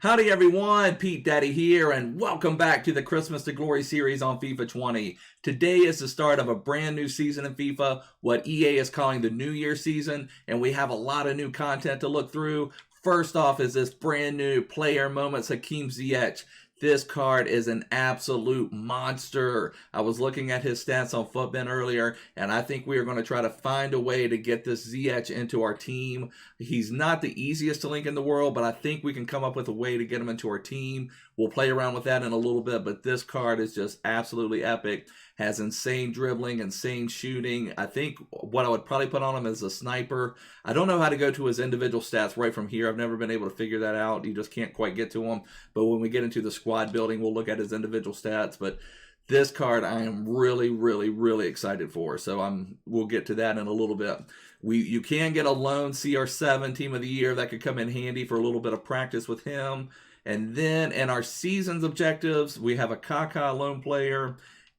Howdy everyone, Pete Daddy here, and welcome back to the Christmas to Glory series on FIFA 20. Today is the start of a brand new season in FIFA, what EA is calling the New Year season, and we have a lot of new content to look through. First off is this brand new Player Moments Hakim Ziyech. This card is an absolute monster. I was looking at his stats on FUT earlier, and I think we are going to try to find a way to get this Ziyech into our team. He's not the easiest to link in the world, but I think we can come up with a way to get him into our team. We'll play around with that in a little bit, but this card is just absolutely epic. Has insane dribbling, insane shooting. I think what I would probably put on him is a sniper. I don't know how to go to his individual stats right from here. I've never been able to figure that out. You just can't quite get to him. But when we get into the squad building, we'll look at his individual stats. But this card I am really excited for. So we'll get to that in a little bit. You can get a lone CR7 team of the year that could come in handy for a little bit of practice with him. And then in our season's objectives, we have a Kaká lone player.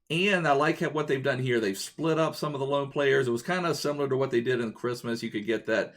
And I like what they've done here. They've split up some of the lone players. It was kind of similar to what they did in Christmas. You could get that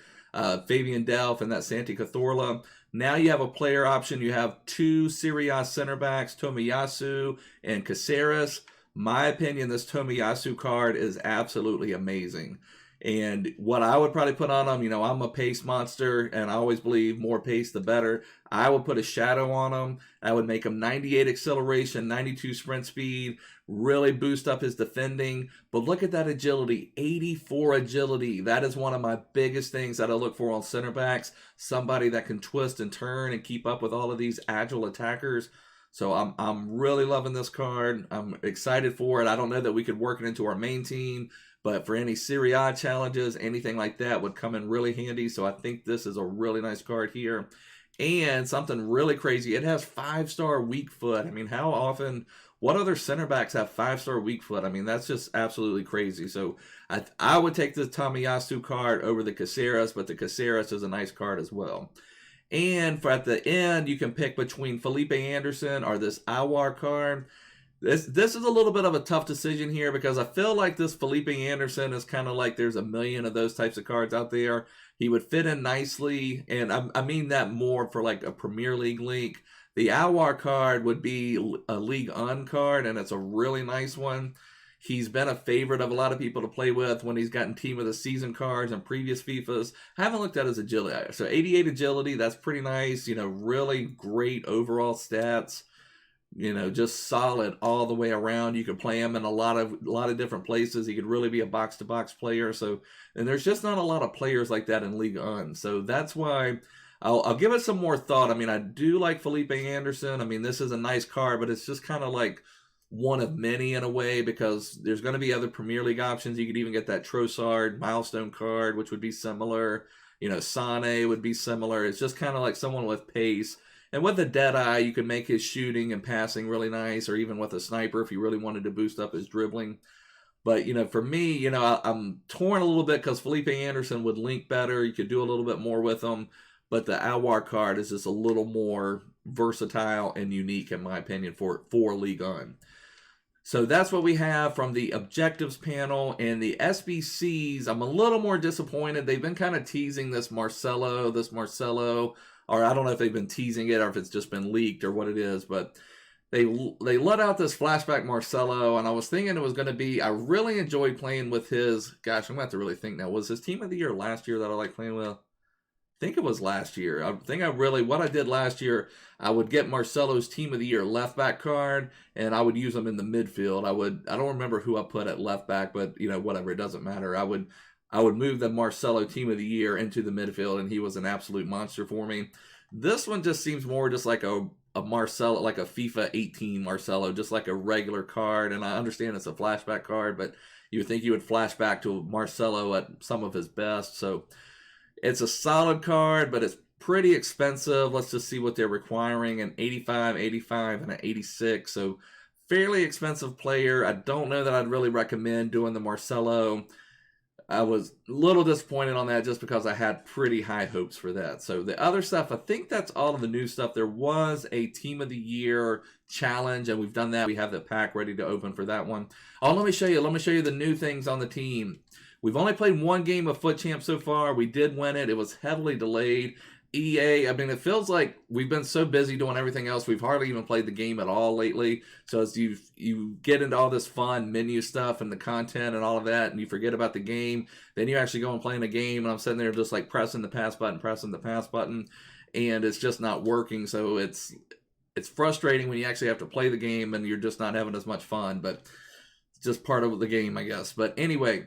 Fabian Delph and that Santi Cazorla. Now you have a player option. You have two Serie A center backs, Tomiyasu and Caceres. My opinion, this Tomiyasu card is absolutely amazing. And what I would probably put on him, I'm a pace monster, and I always believe more pace the better. I would put a shadow on him. I would make him 98 acceleration, 92 sprint speed, really boost up his defending. But look at that agility, 84 agility. That is one of my biggest things that I look for on center backs. Somebody that can twist and turn and keep up with all of these agile attackers. So I'm really loving this card. I'm excited for it. I don't know that we could work it into our main team, but for any Serie A challenges, anything like that would come in really handy. So I think this is a really nice card here. And something really crazy, it has 5-star weak foot. I mean, how often, what other center backs have 5-star weak foot? I mean, that's just absolutely crazy. So I would take the Tomiyasu card over the Caceres, but the Caceres is a nice card as well. And for at the end, you can pick between Felipe Anderson or this Aouar card. This is a little bit of a tough decision here because I feel like this Felipe Anderson is kind of like there's a million of those types of cards out there. He would fit in nicely, and I mean that more for like a Premier League link. The Aouar card would be a League Un card, and it's a really nice one. He's been a favorite of a lot of people to play with when he's gotten Team of the Season cards and previous FIFAs. I haven't looked at his agility. So 88 agility, that's pretty nice. Really great overall stats. Just solid all the way around. You could play him in a lot of different places. He could really be a box-to-box player. And there's just not a lot of players like that in League Un. So that's why I'll give it some more thought. I mean, I do like Felipe Anderson. I mean, this is a nice card, but it's just kind of like one of many in a way because there's going to be other Premier League options. You could even get that Trossard milestone card, which would be similar. Sane would be similar. It's just kind of like someone with pace. And with the Deadeye, you can make his shooting and passing really nice, or even with a sniper if you really wanted to boost up his dribbling. But, for me, I'm torn a little bit because Felipe Anderson would link better. You could do a little bit more with him. But the Aouar card is just a little more versatile and unique, in my opinion, for League Un. So that's what we have from the objectives panel. And the SBCs, I'm a little more disappointed. They've been kind of teasing this Marcelo, or I don't know if they've been teasing it or if it's just been leaked or what it is, but they let out this Flashback Marcelo, and I was thinking it was going to be, I really enjoyed playing with his, gosh, I'm going to have to really think now. Was his team of the year last year that I liked playing with? I think it was last year. I think what I did last year, I would get Marcelo's team of the year left back card, and I would use them in the midfield. I don't remember who I put at left back, but whatever, it doesn't matter. I would move the Marcelo team of the year into the midfield, and he was an absolute monster for me. This one just seems more just like a Marcelo, like a FIFA 18 Marcelo, just like a regular card. And I understand it's a flashback card, but you would think you would flash back to Marcelo at some of his best. So it's a solid card, but it's pretty expensive. Let's just see what they're requiring. An 85, 85, and an 86. So fairly expensive player. I don't know that I'd really recommend doing the Marcelo. I was a little disappointed on that just because I had pretty high hopes for that. So the other stuff, I think that's all of the new stuff. There was a Team of the Year challenge, and we've done that. We have the pack ready to open for that one. Oh, let me show you the new things on the team. We've only played one game of FUT Champ so far. We did win it. It was heavily delayed. EA, I mean, it feels like we've been so busy doing everything else, we've hardly even played the game at all lately. So as you get into all this fun menu stuff and the content and all of that, and you forget about the game, then you actually go and play in a game, and I'm sitting there just like pressing the pass button, and it's just not working. So it's frustrating when you actually have to play the game and you're just not having as much fun, but it's just part of the game, I guess. But anyway,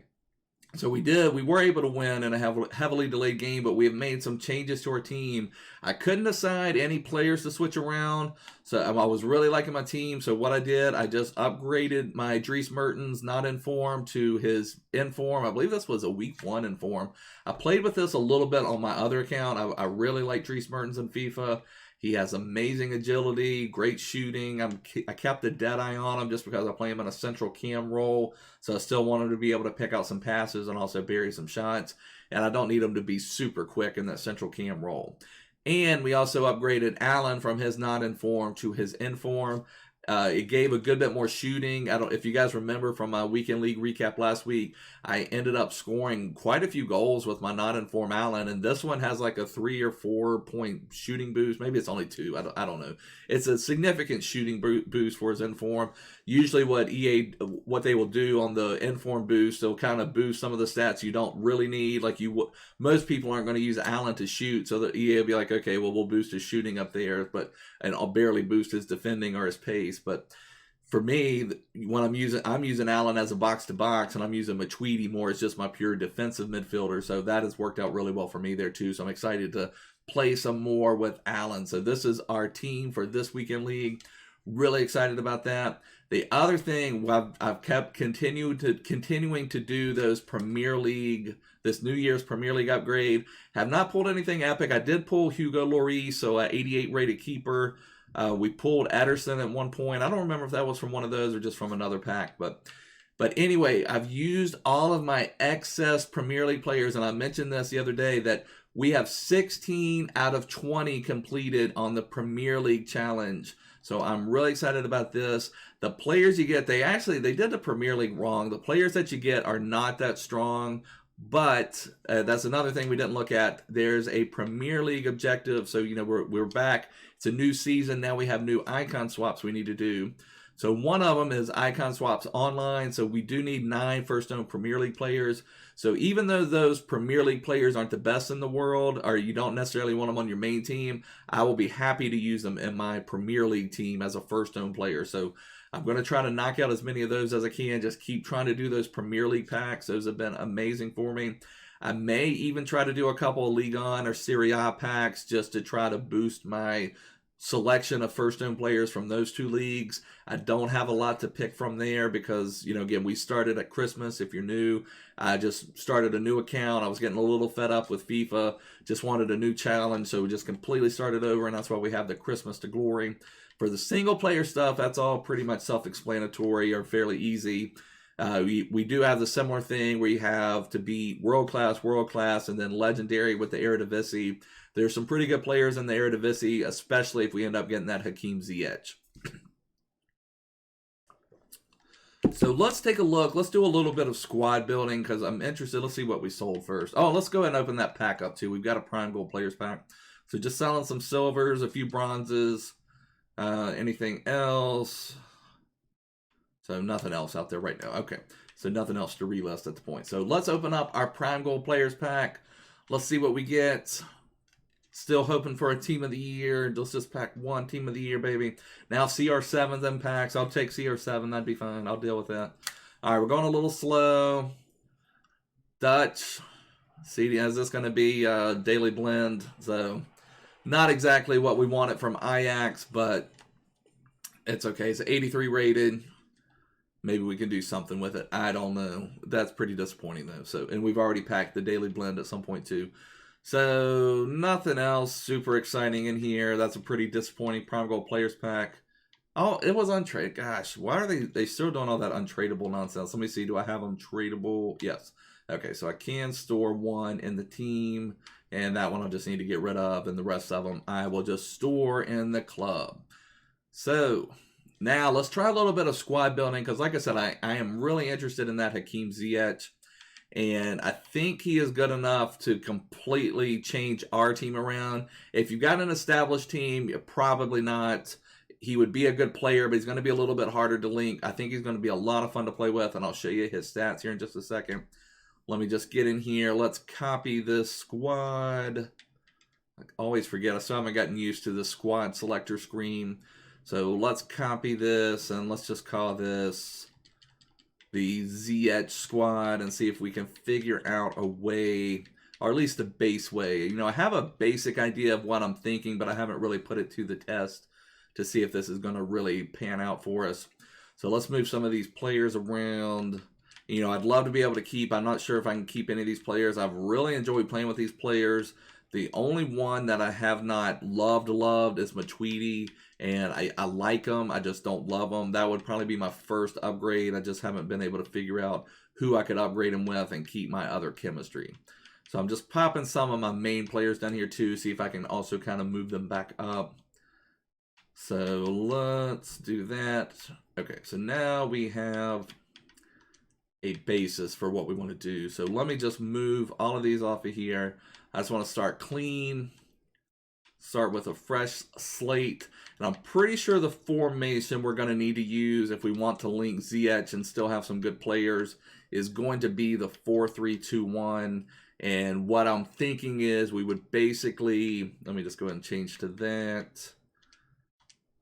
so we were able to win in a heavily delayed game, but we have made some changes to our team. I couldn't decide any players to switch around, so I was really liking my team. So what I did, I just upgraded my Dries Mertens not in form to his in form. I believe this was a week 1 in form. I played with this a little bit on my other account. I really like Dries Mertens in FIFA. He has amazing agility, great shooting. I kept a dead eye on him just because I play him in a central cam role. So I still want him to be able to pick out some passes and also bury some shots. And I don't need him to be super quick in that central cam role. And we also upgraded Allen from his not in form to his in form. It gave a good bit more shooting. If you guys remember from my weekend league recap last week, I ended up scoring quite a few goals with my not in form Allen, and this one has like a 3 or 4 point shooting boost. Maybe it's only 2. I don't know. It's a significant shooting boost for his in form. Usually, what they will do on the in form boost, they'll kind of boost some of the stats you don't really need. Like most people aren't going to use Allen to shoot, so the EA will be like, okay, well we'll boost his shooting up there, and I'll barely boost his defending or his pace. But for me, when I'm using Allen as a box to box, and I'm using Matuidi more as just my pure defensive midfielder. So that has worked out really well for me there too. So I'm excited to play some more with Allen. So this is our team for this weekend league. Really excited about that. The other thing I've kept continuing to do those Premier League, this New Year's Premier League upgrade. Have not pulled anything epic. I did pull Hugo Lloris, so 88 rated keeper. We pulled Ederson at one point. I don't remember if that was from one of those or just from another pack, but anyway, I've used all of my excess Premier League players, and I mentioned this the other day that we have 16 out of 20 completed on the Premier League challenge. So I'm really excited about this. The players you get, they did the Premier League wrong. The players that you get are not that strong, but that's another thing we didn't look at. There's a Premier League objective, so we're back. It's a new season now. We have new icon swaps we need to do. So one of them is icon swaps online. So we do need 9 first-own Premier League players. So even though those Premier League players aren't the best in the world, or you don't necessarily want them on your main team, I will be happy to use them in my Premier League team as a first-own player. So I'm going to try to knock out as many of those as I can. Just keep trying to do those Premier League packs. Those have been amazing for me. I may even try to do a couple of Ligue 1 or Serie A packs just to try to boost my selection of first-own players from those 2 leagues. I don't have a lot to pick from there because, again, we started at Christmas. If you're new, I just started a new account. I was getting a little fed up with FIFA, just wanted a new challenge, so we just completely started over, and that's why we have the Christmas to Glory. For the single-player stuff, that's all pretty much self-explanatory or fairly easy. We do have the similar thing where you have to be world class, and then legendary with the Eredivisie. There's some pretty good players in the Eredivisie, especially if we end up getting that Hakim Ziyech. So let's take a look. Let's do a little bit of squad building because I'm interested. Let's see what we sold first. Oh, let's go ahead and open that pack up too. We've got a Prime Gold Players pack. So just selling some silvers, a few bronzes, anything else. So nothing else out there right now. Okay, so nothing else to relist at the point. So let's open up our Prime Gold Players pack. Let's see what we get. Still hoping for a Team of the Year. Let's just pack 1 Team of the Year, baby. Now CR7 then packs. I'll take CR7. That'd be fine. I'll deal with that. All right, we're going a little slow. Dutch. See, is this going to be a daily blend? So not exactly what we wanted from Ajax, but it's okay. It's 83 rated. Maybe we can do something with it. I don't know. That's pretty disappointing, though. So, and we've already packed the daily blend at some point, too. So, nothing else super exciting in here. That's a pretty disappointing Prime Gold Players pack. Oh, it was untradeable. Gosh, why are they still doing all that untradeable nonsense? Let me see. Do I have them tradable? Yes. Okay, so I can store 1 in the team, and that one I'll just need to get rid of, and the rest of them I will just store in the club. So, now let's try a little bit of squad building, because like I said, I am really interested in that Hakim Ziyech. And I think he is good enough to completely change our team around. If you've got an established team, you're probably not. He would be a good player, but he's going to be a little bit harder to link. I think he's going to be a lot of fun to play with, and I'll show you his stats here in just a second. Let me just get in here. Let's copy this squad. I always forget. I still haven't gotten used to the squad selector screen. So let's copy this, and let's just call this the Ziyech squad and see if we can figure out a way, or at least a base way. You know, I have a basic idea of what I'm thinking, but I haven't really put it to the test to see if this is going to really pan out for us. So let's move some of these players around. You know, I'd love to be able to keep, I'm not sure if I can keep any of these players. I've really enjoyed playing with these players. The only one that I have not loved is Matuidi, and I like him. I just don't love him. That would probably be my first upgrade. I just haven't been able to figure out who I could upgrade him with and keep my other chemistry. So I'm just popping some of my main players down here too, see if I can also kind of move them back up. So let's do that. Okay, so now we have a basis for what we want to do. So let me just move all of these off of here. I just want to start clean, start with a fresh slate. And I'm pretty sure the formation we're going to need to use if we want to link Ziyech and still have some good players is going to be the 4-3-2-1. And what I'm thinking is we would basically, let me just go ahead and change to that.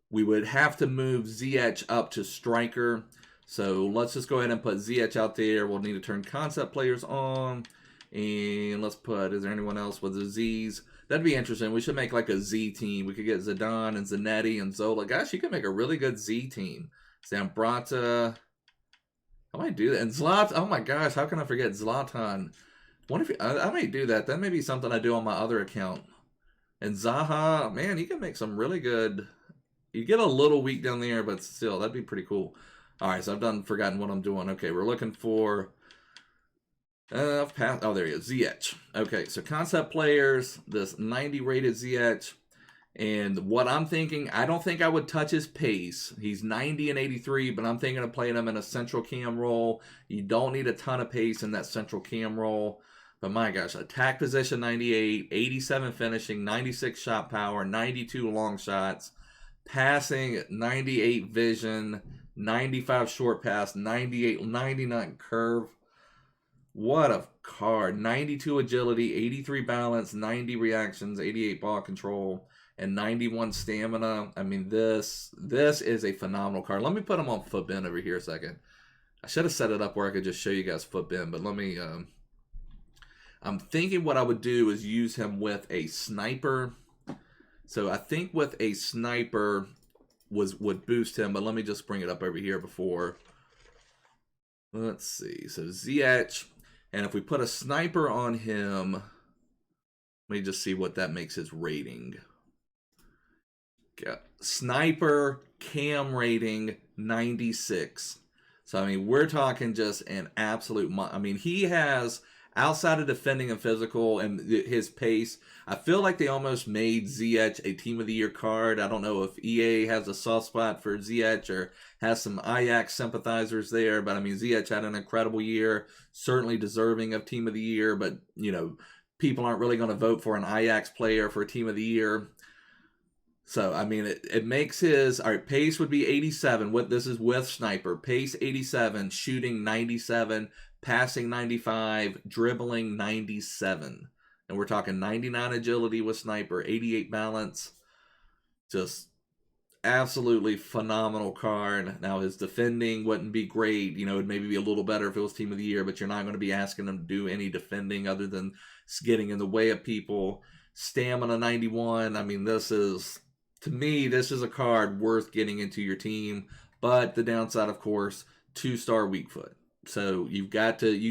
We would have to move Ziyech up to striker. So let's just go ahead and put Ziyech out there. We'll need to turn concept players on. And let's put, is there anyone else with the Z's? That'd be interesting. We should make like a Z team. We could get Zidane and Zanetti and Zola. Gosh, you could make a really good Z team. Zambrata. I might do that. And Zlatan. Oh my gosh, how can I forget Zlatan? I might do that. That may be something I do on my other account. And Zaha, man, you can make some really good. You get a little weak down there, but still, that'd be pretty cool. All right, so I've forgotten what I'm doing. Okay, we're looking for. Oh, there he is, Ziyech. Okay, so concept players, this 90 rated Ziyech. And what I'm thinking, I don't think I would touch his pace. He's 90 and 83, but I'm thinking of playing him in a central cam role. You don't need a ton of pace in that central cam role. But my gosh, attack position 98, 87 finishing, 96 shot power, 92 long shots, passing 98 vision, 95 short pass, 99 curve. What a card. 92 agility, 83 balance, 90 reactions, 88 ball control, and 91 stamina. I mean, this is a phenomenal card. Let me put him on foot bin over here a second. I should have set it up where I could just show you guys foot bin, but let me... I'm thinking what I would do is use him with a sniper. So I think with a sniper would boost him, but let me just bring it up over here before. Let's see. So Ziyech, and if we put a sniper on him, let me just see what that makes his rating. Sniper cam rating 96. So I mean, we're talking just an absolute. I mean, he has. Outside of defending and physical and his pace, I feel like they almost made Ziyech a Team of the Year card. I don't know if EA has a soft spot for Ziyech or has some Ajax sympathizers there, but I mean, Ziyech had an incredible year, certainly deserving of Team of the Year, but, you know, people aren't really going to vote for an Ajax player for Team of the Year. So, I mean, it makes his, all right, pace would be 87. This is with sniper. Pace 87, shooting 97, passing 95, dribbling 97. And we're talking 99 agility with sniper, 88 balance. Just absolutely phenomenal card. Now, his defending wouldn't be great. You know, it'd maybe be a little better if it was Team of the Year, but you're not going to be asking him to do any defending other than getting in the way of people. Stamina 91. I mean, this is... To me, this is a card worth getting into your team, but the downside, of course, 2-star weak foot. So you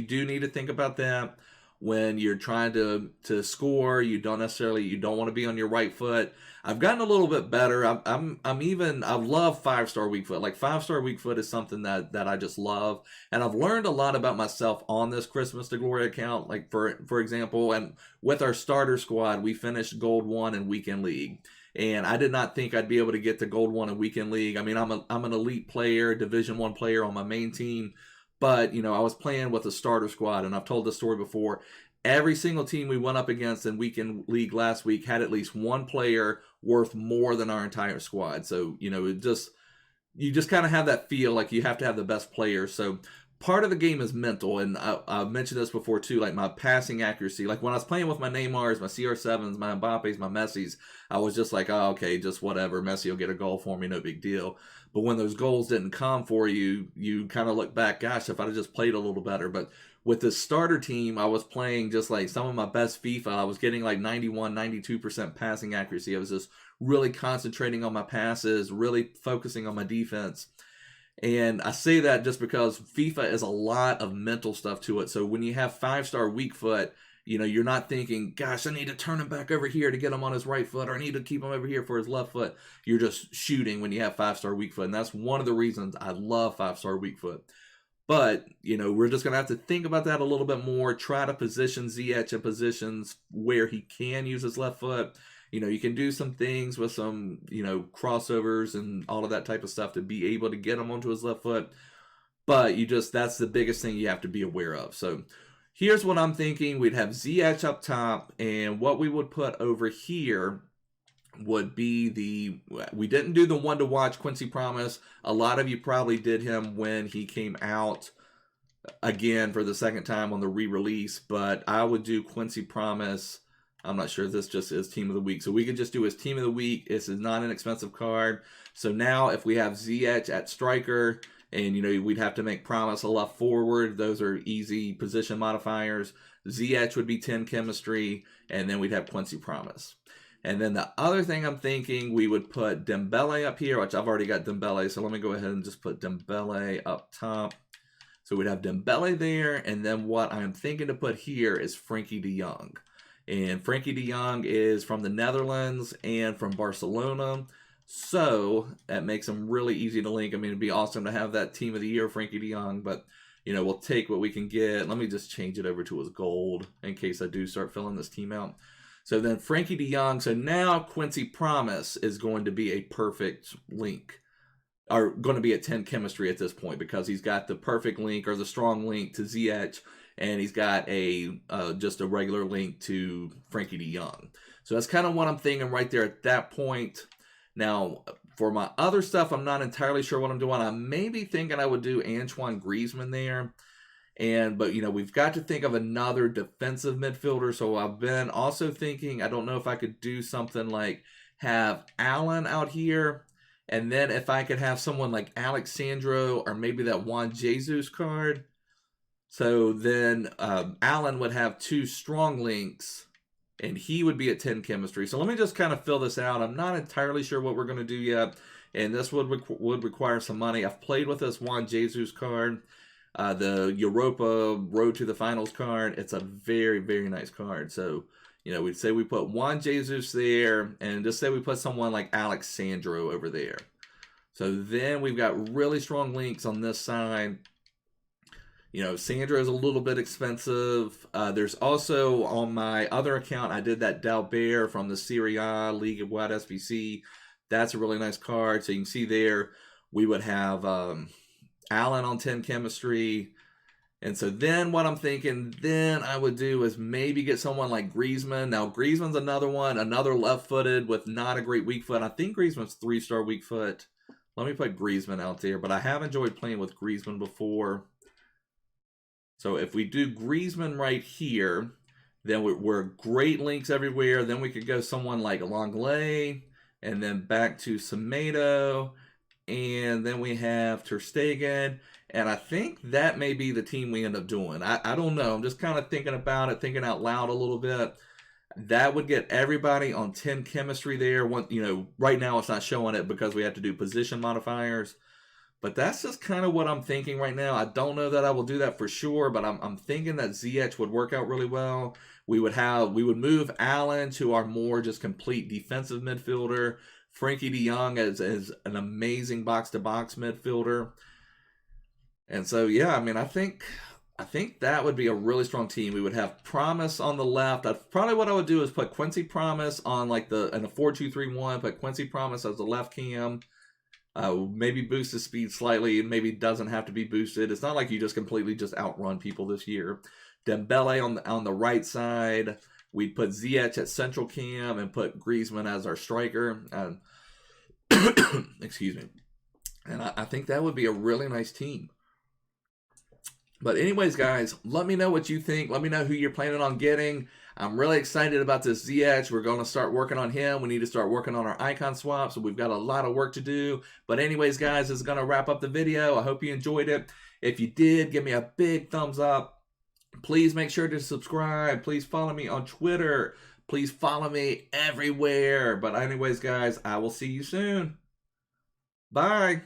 do need to think about that when you're trying to score. You don't want to be on your right foot. I've gotten a little bit better. I love 5-star weak foot. Like 5-star weak foot is something that I just love, and I've learned a lot about myself on this Christmas to Glory account. Like for example, and with our starter squad, we finished Gold 1 in Weekend League. And I did not think I'd be able to get to Gold 1 in Weekend League. I mean, I'm an elite player, Division 1 player on my main team. But, you know, I was playing with a starter squad, and I've told this story before. Every single team we went up against in weekend league last week had at least one player worth more than our entire squad. So, you know, you just kind of have that feel like you have to have the best players. So part of the game is mental, and I've mentioned this before too, like my passing accuracy. Like when I was playing with my Neymars, my CR7s, my Mbappes, my Messis, I was just like, oh, okay, just whatever. Messi will get a goal for me, no big deal. But when those goals didn't come for you, you kind of look back, gosh, if I'd have just played a little better. But with this starter team, I was playing just like some of my best FIFA. I was getting like 91, 92% passing accuracy. I was just really concentrating on my passes, really focusing on my defense. And I say that just because FIFA is a lot of mental stuff to it. So when you have 5-star weak foot, you know, you're not thinking, gosh, I need to turn him back over here to get him on his right foot, or I need to keep him over here for his left foot. You're just shooting when you have 5-star weak foot. And that's one of the reasons I love 5-star weak foot. But, you know, we're just going to have to think about that a little bit more, try to position Ziyech in positions where he can use his left foot. You know, you can do some things with some, you know, crossovers and all of that type of stuff to be able to get him onto his left foot. But that's the biggest thing you have to be aware of. So here's what I'm thinking. We'd have Ziyech up top, and what we would put over here would be we didn't do the one to watch Quincy Promise. A lot of you probably did him when he came out again for the second time on the re-release, but I would do Quincy Promise. I'm not sure if this just is team of the week. So we could just do his team of the week. This is not an expensive card. So now if we have Ziyech at striker, and, you know, we'd have to make Promise a left forward. Those are easy position modifiers. Ziyech would be 10 chemistry, and then we'd have Quincy Promise. And then the other thing I'm thinking, we would put Dembele up here, which I've already got Dembele. So let me go ahead and just put Dembele up top. So we'd have Dembele there. And then what I'm thinking to put here is Frenkie de Jong. And Frenkie de Jong is from the Netherlands and from Barcelona. So that makes him really easy to link. I mean, it'd be awesome to have that team of the year, Frenkie de Jong, but, you know, we'll take what we can get. Let me just change it over to his gold in case I do start filling this team out. So then Frenkie de Jong. So now Quincy Promise is going to be a perfect link, or going to be at 10 chemistry at this point, because he's got the perfect link, or the strong link to Ziyech, and he's got just a regular link to Frenkie de Jong. So that's kind of what I'm thinking right there at that point. Now, for my other stuff, I'm not entirely sure what I'm doing. I may be thinking I would do Antoine Griezmann there. But, you know, we've got to think of another defensive midfielder. So I've been also thinking, I don't know if I could do something like have Allen out here. And then if I could have someone like Alexandro, or maybe that Juan Jesus card. So then Allen would have 2 strong links, and he would be at 10 chemistry. So let me just kind of fill this out. I'm not entirely sure what we're going to do yet, and this would require some money. I've played with this Juan Jesus card, the Europa Road to the Finals card. It's a very, very nice card. So, you know, we'd say we put Juan Jesus there, and just say we put someone like Alexandro over there. So then we've got really strong links on this side. You know, Sandro is a little bit expensive. There's also, on my other account, I did that Dalbert from the Serie A League of Wide SBC. That's a really nice card. So you can see there, we would have Allen on 10 chemistry. And so then what I'm thinking then I would do is maybe get someone like Griezmann. Now, Griezmann's another one, another left-footed with not a great weak foot. I think Griezmann's 3-star weak foot. Let me put Griezmann out there. But I have enjoyed playing with Griezmann before. So if we do Griezmann right here, then we're great links everywhere. Then we could go someone like Langley, and then back to Semedo, and then we have Ter Stegen. And I think that may be the team we end up doing. I don't know. I'm just kind of thinking about it, thinking out loud a little bit. That would get everybody on 10 chemistry there. You know, right now it's not showing it because we have to do position modifiers. But that's just kind of what I'm thinking right now. I don't know that I will do that for sure, but I'm thinking that Ziyech would work out really well. We would move Allen to our more just complete defensive midfielder. Frenkie de Jong as an amazing box-to-box midfielder. And so, yeah, I mean, I think that would be a really strong team. We would have Promise on the left. Probably what I would do is put Quincy Promise on like in a 4-2-3-1, put Quincy Promise as the left cam. Maybe boost his speed slightly, and maybe doesn't have to be boosted. It's not like you just completely just outrun people this year. Dembele on the right side. We'd put Ziyech at central cam and put Griezmann as our striker. Excuse me. And I think that would be a really nice team. But anyways, guys, let me know what you think. Let me know who you're planning on getting. I'm really excited about this Ziyech. We're going to start working on him. We need to start working on our icon swap, so we've got a lot of work to do. But anyways, guys, this is going to wrap up the video. I hope you enjoyed it. If you did, give me a big thumbs up. Please make sure to subscribe. Please follow me on Twitter. Please follow me everywhere. But anyways, guys, I will see you soon. Bye.